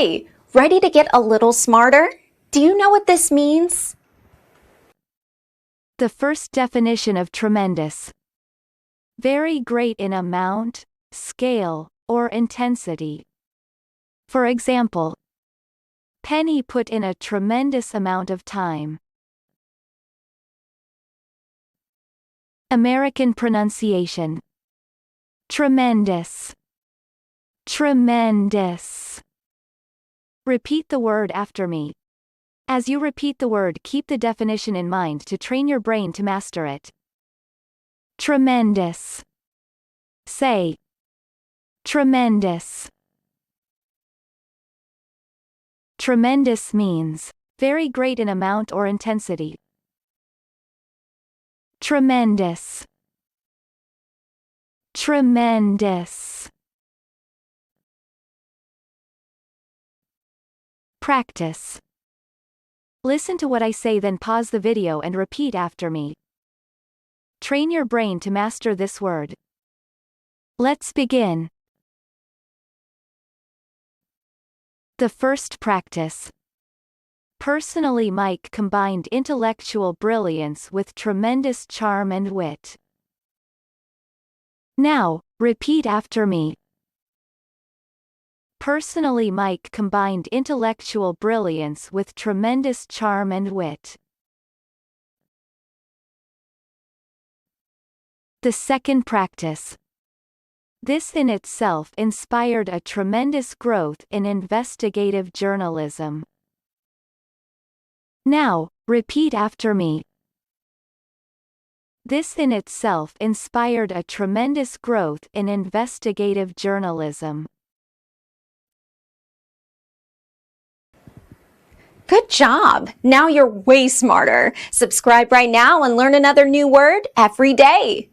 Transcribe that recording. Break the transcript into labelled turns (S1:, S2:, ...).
S1: Hi, ready to get a little smarter? Do you know what this means?
S2: The first definition of tremendous. Very great in amount, scale, or intensity. For example, Penny put in a tremendous amount of time. American pronunciation. Tremendous. Tremendous. Repeat the word after me. As you repeat the word, keep the definition in mind to train your brain to master it. Tremendous. Say. Tremendous. Tremendous means very great in amount or intensity. Tremendous. Tremendous. Practice. Listen to what I say, then pause the video and repeat after me. Train your brain to master this word. Let's begin. The first practice. Personally, Mike combined intellectual brilliance with tremendous charm and wit. Now, repeat after me. Personally, Mike combined intellectual brilliance with tremendous charm and wit. The second practice. This in itself inspired a tremendous growth in investigative journalism. Now, repeat after me. This in itself inspired a tremendous growth in investigative journalism.
S1: Good job! Now you're way smarter. Subscribe right now and learn another new word every day.